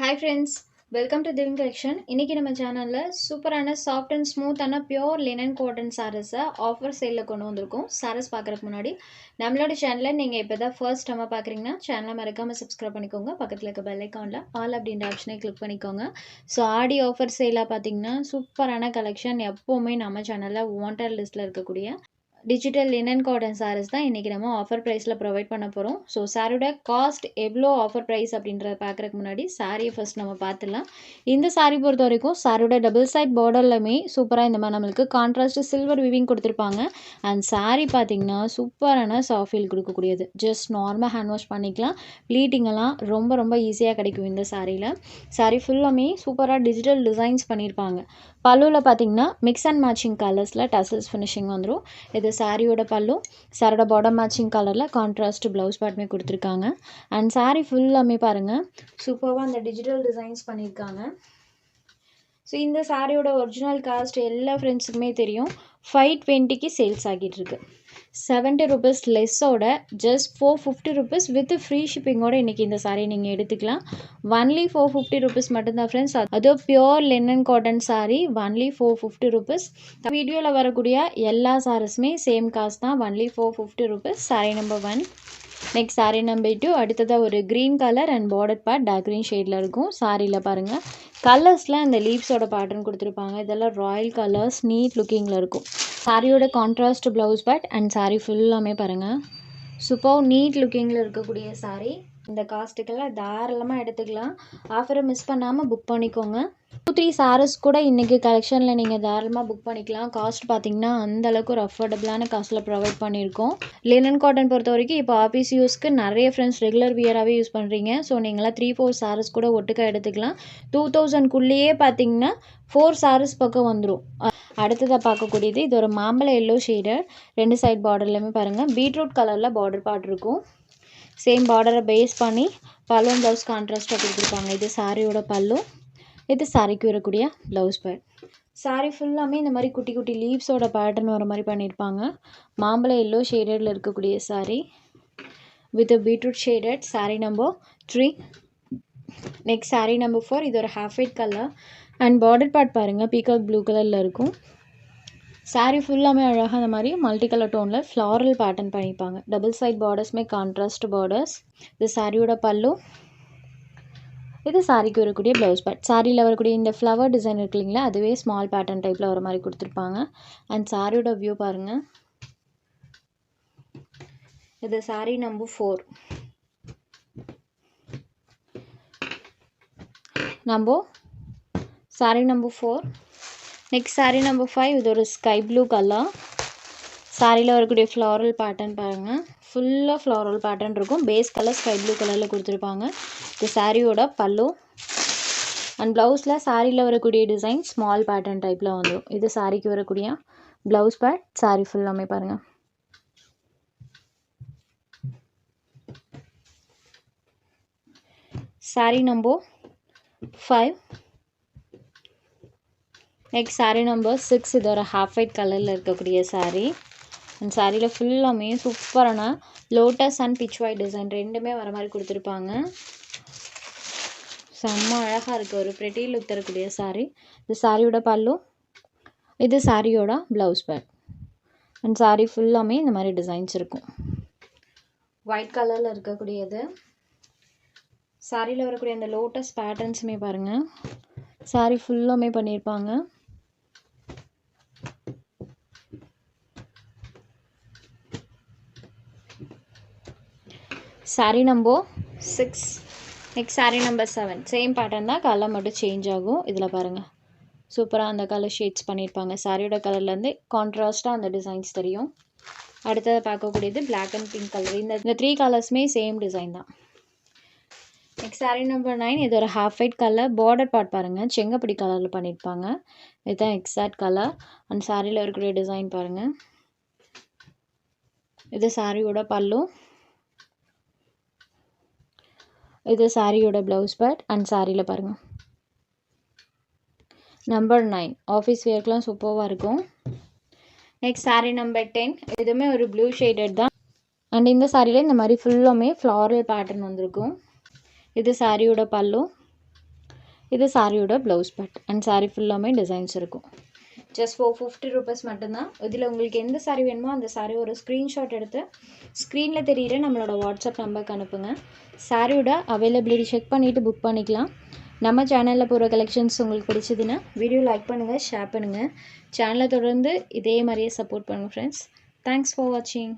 Hi friends, welcome to Divin Collection. இன்னைக்கு நம்ம சேனல்ல சூப்பரான சாஃப்ட் அண்ட் ஸ்மூத்தான பியோர் லினன் காட்டன் சாரீஸை ஆஃபர் சேலில் கொண்டு வந்திருக்கோம். சாரீஸ் பார்க்குறதுக்கு முன்னாடி நம்மளோட சேனலை நீங்கள் இப்போ தான் ஃபர்ஸ்ட் டைம் பார்க்குறீங்கன்னா சேனலை மறக்காமல் சப்ஸ்கிரைப் பண்ணிக்கோங்க. பக்கத்தில் இருக்க பெல் ஐக்கானில் ஆல் அப்படின்ற ஆப்ஷனை கிளிக் பண்ணிக்கோங்க. ஸோ ஆடி ஆஃபர் சேலாக பார்த்தீங்கன்னா சூப்பரான கலெக்ஷன் எப்போவுமே நம்ம சேனலில் வாண்டட் லிஸ்ட்டில் இருக்கக்கூடிய டிஜிட்டல் லினன் காட்டன் சாரீஸ் தான் இன்றைக்கி நம்ம ஆஃபர் ப்ரைஸில் ப்ரொவைட் பண்ண போகிறோம். ஸோ சாரியோட காஸ்ட் எவ்வளோ ஆஃபர் ப்ரைஸ் அப்படின்றத பார்க்குறதுக்கு முன்னாடி சாரியை ஃபர்ஸ்ட் நம்ம பார்த்துடலாம். இந்த சாரீ பொறுத்த வரைக்கும் சாரியோட டபுள் சைட் பார்டர்லையுமே சூப்பராக இந்த மாதிரி நம்மளுக்கு கான்ட்ராஸ்ட் சில்வர் விவிங் கொடுத்துருப்பாங்க. அண்ட் சாரீ பார்த்திங்கன்னா சூப்பரான சாஃப்ட் ஃபீல் கொடுக்கக்கூடியது. ஜஸ்ட் நார்மல் ஹேண்ட் வாஷ் பண்ணிக்கலாம். ப்ளீட்டிங்கெல்லாம் ரொம்ப ஈஸியாக கிடைக்கும் இந்த சாரியில். சாரீ ஃபுல்லாமே சூப்பராக டிஜிட்டல் டிசைன்ஸ் பண்ணியிருப்பாங்க. பல்லுவில் பார்த்தீங்கன்னா மிக்ஸ் அண்ட் மேட்சிங் கலர்ஸில் டசல்ஸ் ஃபினிஷிங் வந்துடும். இது சாரியோட பல்லு. சாரியோட பாட்டம் மேட்சிங் கலரில் கான்ட்ராஸ்ட் ப்ளவுஸ் பேட்டுமே கொடுத்துருக்காங்க. அண்ட் சாரீ ஃபுல்லாமே பாருங்கள் சூப்பராக அந்த டிஜிட்டல் டிசைன்ஸ் பண்ணியிருக்காங்க. ஸோ இந்த சாரியோட ஒரிஜினல் காஸ்ட் எல்லா ஃப்ரெண்ட்ஸுக்குமே தெரியும். 520க்கு சேல்ஸ் ஆகிட்டு இருக்கு. 70 rupees லெஸ்ஸோட ஜஸ்ட் 450 rupees வித் ஃப்ரீ ஷிப்பிங்கோட இன்றைக்கி இந்த சாரீ நீங்கள் எடுத்துக்கலாம். ஒன்லி 450 rupees மட்டும்தான் ஃப்ரெண்ட்ஸ். அதுவும் pure linen cotton sari only 450 rupees. வீடியோவில் வரக்கூடிய எல்லா சாரீஸுமே சேம் காஸ்ட் தான். Only 450 rupees. Sari number 1. Next sari number 2. அடுத்ததாக ஒரு green colour and border part dark green ஷேடில் இருக்கும். சாரியில் பாருங்கள் கலர்ஸில் அந்த லீவ்ஸோட பேட்டர்ன் கொடுத்துருப்பாங்க. இதெல்லாம் ராயல் கலர்ஸ் நீட் லுக்கிங்கில் இருக்கும். சாரியோட contrast blouse pad and sari ஃபுல்லாமே பாருங்கள் சூப்பர் நீட் லுக்கிங்கில் இருக்கக்கூடிய சாரீ. இந்த காஸ்ட்டுக்கெல்லாம் தாராளமாக எடுத்துக்கலாம். ஆஃபரை மிஸ் பண்ணாமல் புக் பண்ணிக்கோங்க. 2-3 சாரீஸ் கூட இன்றைக்கி கலெக்ஷனில் நீங்கள் தாராளமாக புக் பண்ணிக்கலாம். காஸ்ட் பார்த்திங்கன்னா அந்தளவுக்கு ஒரு அஃபோர்டபுளான காஸ்ட்டில் ப்ரொவைட் பண்ணியிருக்கோம். லினன் காட்டன் பொறுத்த வரைக்கும் இப்போ ஆஃபீஸ் யூஸ்க்கு நிறைய ஃப்ரெண்ட்ஸ் ரெகுலர் வியராகவே யூஸ் பண்ணுறீங்க. ஸோ நீங்களாம் 3-4 சாரீஸ் கூட ஒட்டுக்க எடுத்துக்கலாம். 2000க்குள்ளேயே பார்த்தீங்கன்னா 4 சாரீஸ் பக்கம் வந்துடும். அடுத்ததாக பார்க்கக்கூடியது இது ஒரு மாம்பழ எல்லோ ஷேடர். 2 சைட் பார்டர்லையுமே பாருங்கள் பீட்ரூட் கலரில் பார்டர் பார்ட் இருக்கும். சேம் பார்டரை பேஸ் பண்ணி பல்லு ப்ளவுஸ் கான்ட்ராஸ்ட்டாக கொடுத்துருப்பாங்க. இது சாரியோட பல்லு. இது சாரிக்கு வரக்கூடிய ப்ளவுஸ் பேட். சாரீ ஃபுல்லாமே இந்த மாதிரி குட்டி குட்டி லீவ்ஸோட பேட்டர்ன் வர மாதிரி பண்ணியிருப்பாங்க. மாம்பழ எல்லோ ஷேடடில் இருக்கக்கூடிய sari with beetroot shaded. Sari number 3. Next sari number 4. இது ஒரு half white colour and border part பாருங்கள் பீகாக் ப்ளூ கலரில் இருக்கும். சாரீ ஃபுல்லாமே அழகாக அந்த மாதிரி மல்டி கலர் டோனில் ஃப்ளாரல் பேட்டர்ன் பண்ணியிருப்பாங்க. டபுள் சைட் பார்டர்ஸுமே கான்ட்ராஸ்ட் பார்டர்ஸ். இது சாரியோட பல்லு. இது சாரிக்கு வரக்கூடிய ப்ளவுஸ் பேட். சாரியில் வரக்கூடிய இந்த ஃப்ளவர் டிசைன் இருக்கு இல்லைங்களா, அதுவே ஸ்மால் பேட்டர்ன் டைப்பில் வர மாதிரி கொடுத்துருப்பாங்க. அண்ட் சாரியோட வியூ பாருங்கள். இது sari number 4. Sari number 4. Next sari number 5. இது ஒரு ஸ்கை ப்ளூ கலர். சாரியில் வரக்கூடிய ஃப்ளாரல் பேட்டர்ன் பாருங்கள். ஃபுல்லாக ஃப்ளாரல் பேட்டர்ன் இருக்கும். பேஸ் கலர் ஸ்கை ப்ளூ கலரில் கொடுத்துருப்பாங்க. இது சாரியோட பல்லு அண்ட் ப்ளவுஸில் சாரியில் வரக்கூடிய டிசைன் ஸ்மால் பேட்டர்ன் டைப்பில் வந்துடும். இது சாரிக்கு வரக்கூடிய ப்ளவுஸ் பேட். சாரி ஃபுல்லாமே பாருங்கள். Sari number 5. Next sari number 6. இது ஒரு ஹாஃப் ஒயிட் கலரில் இருக்கக்கூடிய சாரீ. அண்ட் சாரியில் ஃபுல்லாமே சூப்பரான lotus and pitch white design ரெண்டுமே வர மாதிரி கொடுத்துருப்பாங்க. செம்ம அழகாக இருக்குது. ஒரு ப்ரெட்டி லுக் தரக்கூடிய சாரீ. இது சாரியோட பல்லு. இது சாரியோட ப்ளவுஸ் பேட். அண்ட் சாரீ ஃபுல்லாமே இந்த மாதிரி டிசைன்ஸ் இருக்கும். ஒயிட் கலரில் இருக்கக்கூடியது. சாரியில் வரக்கூடிய அந்த லோட்டஸ் பேட்டர்ன்ஸுமே பாருங்கள். சாரீ ஃபுல்லாமே பண்ணியிருப்பாங்க. Sari number 6. Next sari number 7. Same pattern தான், கலர் மட்டும் சேஞ்ச் ஆகும். இதில் பாருங்கள் சூப்பராக அந்த கலர் ஷேட்ஸ் பண்ணியிருப்பாங்க. சாரியோட கலர்லேருந்து கான்ட்ராஸ்ட்டாக அந்த டிசைன்ஸ் தெரியும். அடுத்தது பார்க்கக்கூடியது பிளாக் அண்ட் பிங்க் கலர். இந்த 3 கலர்ஸுமே சேம் டிசைன் தான். Next sari number 9. இது ஒரு half white colour. Border part பாருங்கள் செங்கப்படி கலரில் பண்ணியிருப்பாங்க. இதுதான் எக்ஸாக்ட் கலர். அண்ட் சாரியில் இருக்கக்கூடிய டிசைன் பாருங்கள். இது சாரியோட பல்லு. இது சாரியோட ப்ளவுஸ் பேட். அண்ட் சாரியில் பாருங்கள் நம்பர் 9. ஆஃபீஸ் வேர்க்கெலாம் சூப்பராக இருக்கும். Next sari number 10. இதுவுமே ஒரு ப்ளூ ஷேடட் தான். அண்ட் இந்த சாரியில் இந்த மாதிரி ஃபுல்லாமே ஃப்ளாரல் பேட்டர்ன் வந்திருக்கும். இது சாரியோட பல்லு. இது சாரியோட ப்ளவுஸ் பார்ட் அண்ட் சாரி ஃபுல்லாமே டிசைன்ஸ் இருக்கும். ஜஸ்ட் 450 ருபீஸ் மட்டும்தான். இதில் உங்களுக்கு எந்த சாரி வேணுமோ அந்த சாரி ஒரு ஸ்க்ரீன்ஷாட் எடுத்து ஸ்க்ரீனில் தெரிகிற நம்மளோட வாட்ஸ்அப் நம்பருக்கு அனுப்புங்க. சாரியோட அவைலபிலிட்டி செக் பண்ணிவிட்டு புக் பண்ணிக்கலாம். நம்ம சேனலில் போகிற கலெக்ஷன்ஸ் உங்களுக்கு பிடிச்சதுன்னா வீடியோ லைக் பண்ணுங்கள், ஷேர் பண்ணுங்கள். சேனலை தொடர்ந்து இதே மாதிரியே சப்போர்ட் பண்ணுங்கள் ஃப்ரெண்ட்ஸ். தேங்க்ஸ் ஃபார் வாட்சிங்.